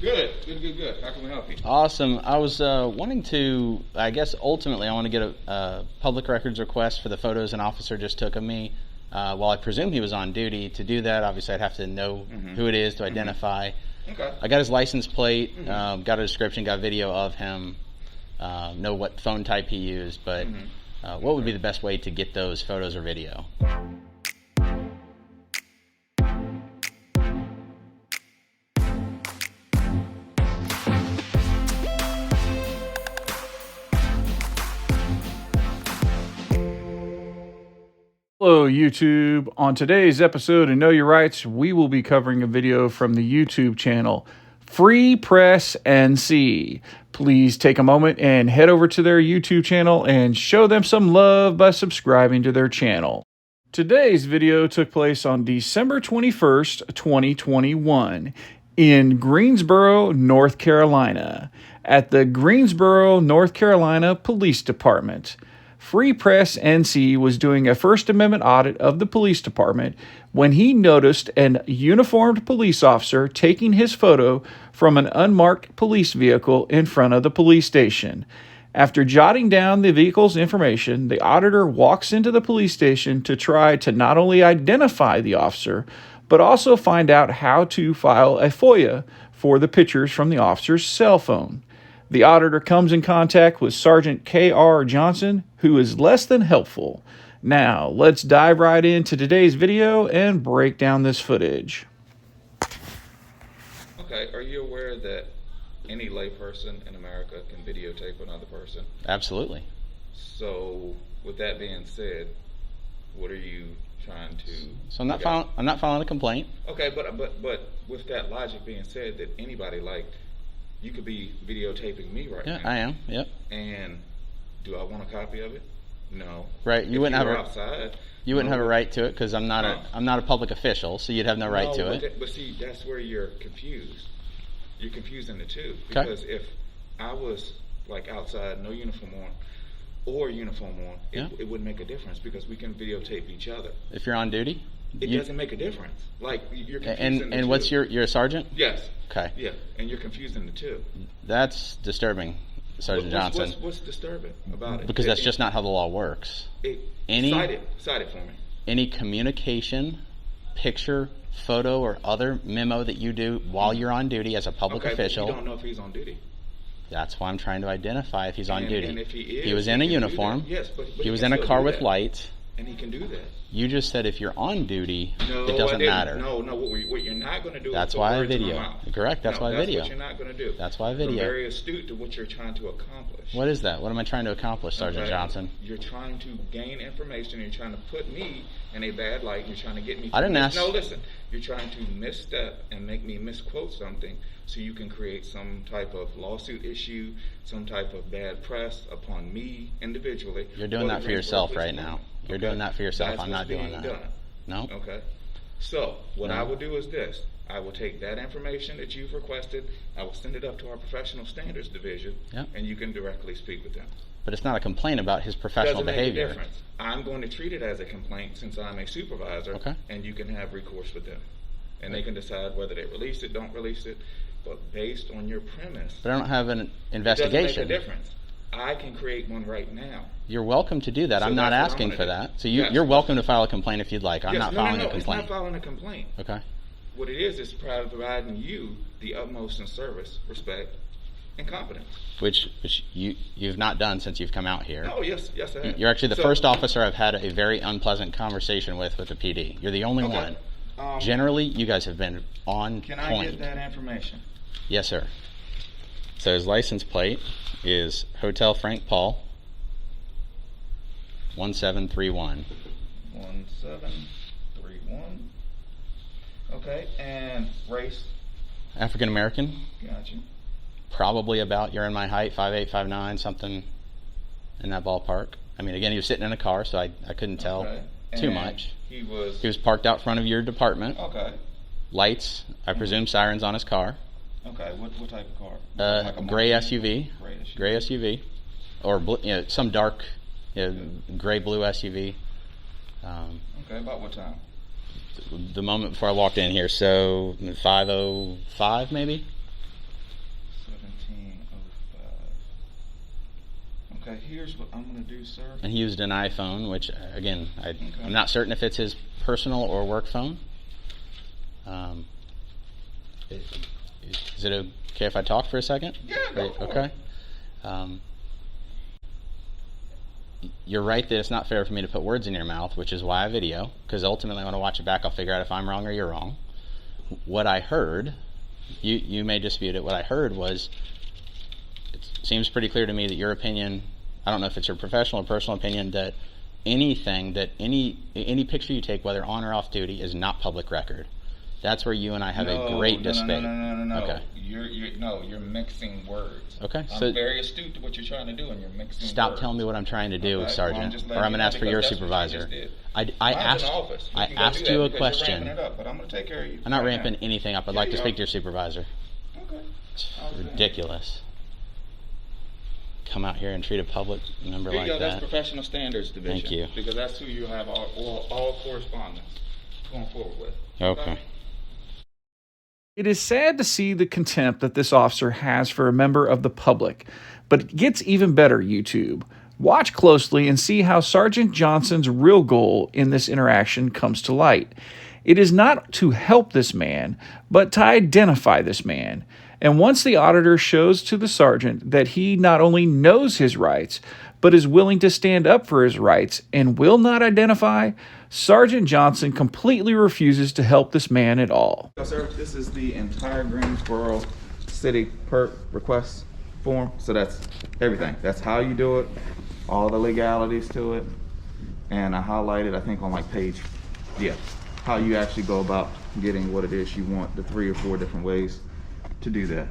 Good. How can we help you? Awesome. I was wanting to, I guess ultimately I want to get a public records request for the photos an officer just took of me while I presume he was on duty. To do that, obviously I'd have to know who it is to identify. Okay. I got his license plate, got a description, got video of him, know what phone type he used, but what would be the best way to get those photos or video? Hello YouTube. On today's episode of Know Your Rights, we will be covering a video from the YouTube channel Free Press NC. Please take a moment and head over to their YouTube channel and show them some love by subscribing to their channel. Today's video took place on December 21st, 2021 in Greensboro, North Carolina at the Greensboro, North Carolina Police Department. Free Press NC was doing a First Amendment audit of the police department when he noticed an uniformed police officer taking his photo from an unmarked police vehicle in front of the police station. After jotting down the vehicle's information, the auditor walks into the police station to try to not only identify the officer, but also find out how to file a FOIA for the pictures from the officer's cell phone. The auditor comes in contact with Sergeant K.R. Johnson, who is less than helpful. Now, let's dive right into today's video and break down this footage. Okay, are you aware that any layperson in America can videotape another person? Absolutely. So, with that being said, what are you trying to... So I'm not filing a complaint. Okay, but with that logic being said, that anybody, like, you could be videotaping me right now. Yeah, I am. Yep. And do I want a copy of it? No. Right. You wouldn't have a right to it because I'm not a public official, so you'd have no right to it. But see, that's where you're confused. You're confusing the two. Okay. Because if I was like outside, no uniform on, or uniform on, it wouldn't make a difference because we can videotape each other. If you're on duty? It doesn't make a difference. Like, you're confusing the two. And what's you're a sergeant? Yes. Okay. Yeah, and you're confusing the two. That's disturbing, Sergeant Johnson. What's disturbing about it? Because that's just not how the law works. Cite it for me. Any communication, picture, photo, or other memo that you do while you're on duty as a public official. But you don't know if he's on duty. That's why I'm trying to identify if he's on duty. And if he is, he was in a uniform. Yes, but he was in a car with lights. And he can do that. You just said if you're on duty, it doesn't matter. No, what you're not going to do that's is why put I words in video. my mouth. Correct, that's why I video. That's what you're not going to do. That's why I video. You're very astute to what you're trying to accomplish. What is that? What am I trying to accomplish, Sergeant Johnson? You're trying to gain information. You're trying to put me in a bad light. You're trying to get me... I didn't ask... No, listen. You're trying to misstep and make me misquote something so you can create some type of lawsuit issue, some type of bad press upon me individually. You're doing that for yourself right now. You're doing that for yourself. I'm not doing that. Done. No. Okay. So, what I will do is this. I will take that information that you've requested, I will send it up to our professional standards division, and you can directly speak with them. But it's not a complaint about his professional behavior. Doesn't make a difference. I'm going to treat it as a complaint since I'm a supervisor, and you can have recourse with them. And they can decide whether they release it, don't release it, but based on your premise. But I don't have an investigation. It doesn't make a difference. I can create one right now. You're welcome to do that. I'm not asking for that. So you're welcome to file a complaint if you'd like. I'm not filing a complaint. It's not filing a complaint. Okay. What it is providing you the utmost in service, respect, and competence. Which you've not done since you've come out here. Oh, yes, I have. You're actually the first officer I've had a very unpleasant conversation with the PD. You're the only one. Generally, you guys have been on point. Can I get that information? Yes, sir. So his license plate is Hotel Frank Paul 1731. 1731. Okay, and race? African American. Gotcha. Probably about, you're in my height, 5'8", 5'9", something in that ballpark. I mean, again, he was sitting in a car, so I couldn't tell too much. He was parked out front of your department. Okay. Lights, I presume sirens on his car. Okay, what type of car? Like a gray SUV. Gray SUV. Or some dark gray blue SUV. Okay, about what time? The moment before I walked in here, so 5:05 maybe? 1905. Okay, here's what I'm going to do, sir. And he used an iPhone, which, again, I'm not certain if it's his personal or work phone. Is it okay if I talk for a second? Yeah, go for okay. You're right that it's not fair for me to put words in your mouth, which is why I video, because ultimately when I watch it back, I'll figure out if I'm wrong or you're wrong. What I heard, you may dispute it, what I heard was, it seems pretty clear to me that your opinion, I don't know if it's your professional or personal opinion, that anything, that any picture you take, whether on or off duty, is not public record. That's where you and I have a great debate. No. Okay. You're mixing words. Okay. I'm very astute to what you're trying to do, and you're mixing words. Stop telling me what I'm trying to do, Sergeant, or I'm going to ask for your supervisor. I asked you a question. But I'm going to take care of you. I'm not ramping anything up. I'd like to speak to your supervisor. Okay. It's ridiculous. Come out here and treat a public member like that. That's Professional Standards Division. Thank you. Because that's who you have all correspondence going forward with. Okay. It is sad to see the contempt that this officer has for a member of the public, but it gets even better, YouTube. Watch closely and see how Sergeant Johnson's real goal in this interaction comes to light. It is not to help this man, but to identify this man. And once the auditor shows to the sergeant that he not only knows his rights, but is willing to stand up for his rights and will not identify, Sergeant Johnson completely refuses to help this man at all. So, sir, this is the entire Greensboro City PERT request form. So that's everything. That's how you do it, all the legalities to it. And I highlighted, I think, on like page, how you actually go about getting what it is you want, the 3 or 4 different ways to do that.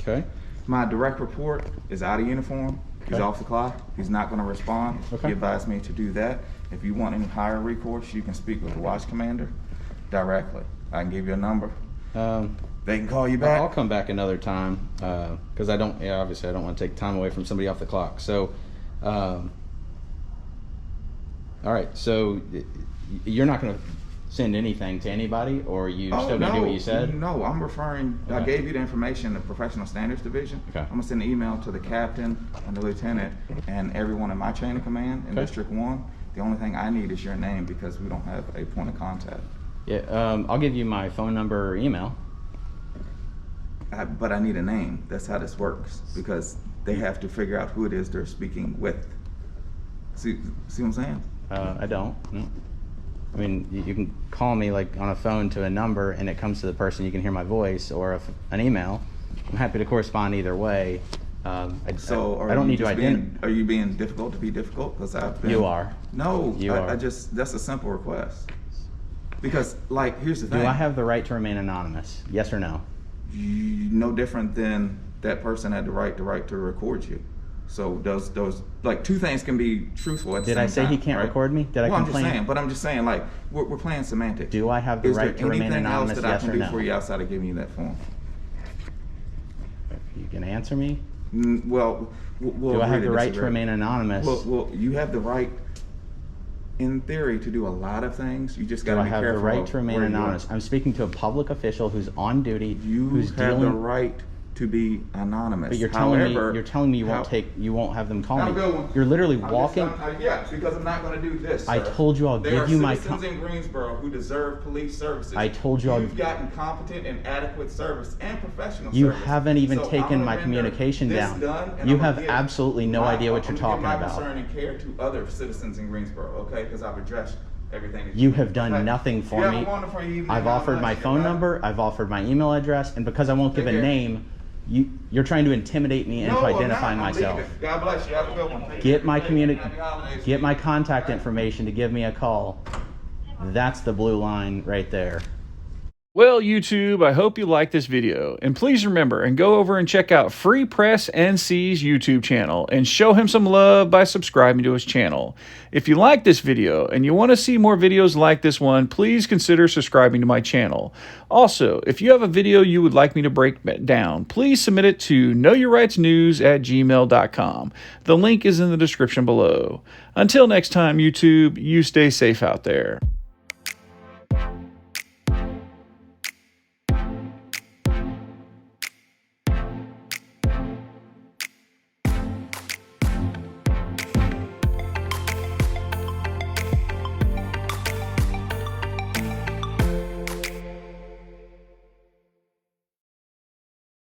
Okay. My direct report is out of uniform. He's off the clock. He's not going to respond. Okay. He advised me to do that. If you want any higher recourse, you can speak with the watch commander directly. I can give you a number. They can call you back. I'll come back another time because obviously I don't want to take time away from somebody off the clock. So, all right. So you're not going to send anything to anybody, or you still going to do what you said? No, I'm referring. Okay. I gave you the information, the Professional Standards Division. Okay. I'm going to send an email to the captain and the lieutenant and everyone in my chain of command in District 1. The only thing I need is your name because we don't have a point of contact. Yeah, I'll give you my phone number or email. But I need a name. That's how this works because they have to figure out who it is they're speaking with. See what I'm saying? I don't. No. I mean, you can call me like on a phone to a number and it comes to the person, you can hear my voice, or an email. I'm happy to correspond either way. I don't need to identify. Are you being difficult to be difficult? Because I've been. You are. No, you are. That's a simple request. Because, like, here's the thing. Do I have the right to remain anonymous? Yes or no? No different than that person had the right to record you. So those like 2 things can be truthful at the same time. Did I say he can't record me? Did I complain? I'm just saying, like, we're playing semantics. Do I have the right to remain anonymous? Is there anything else that I can do for you outside of giving you that form? You can answer me? We'll do I have the right to remain anonymous? Well, you have the right, in theory, to do a lot of things. You just got to be careful. Do I have the right to remain anonymous? I'm speaking to a public official who's on duty. Who's have the right to be anonymous. But you're telling me you won't have them call me. You're literally walking. Yeah, because I'm not going to do this. Sir. I told you I'll give you my. There are citizens in Greensboro who deserve police services. I told you you've gotten competent and adequate service and professional service. You haven't even taken my communication down. You have absolutely no idea what you're talking about. I'm concern and care to other citizens in Greensboro, okay? Because I've addressed everything. You have done nothing for me. I've offered my phone number. I've offered my email address, and because I won't give a name. You're trying to intimidate me into identifying myself. God bless you. Have a good one. Get my contact information to give me a call. That's the blue line right there. Well, YouTube, I hope you liked this video. And please remember and go over and check out Free Press NC's YouTube channel and show him some love by subscribing to his channel. If you like this video and you want to see more videos like this one, please consider subscribing to my channel. Also, if you have a video you would like me to break down, please submit it to knowyourrightsnews@gmail.com. The link is in the description below. Until next time, YouTube, you stay safe out there.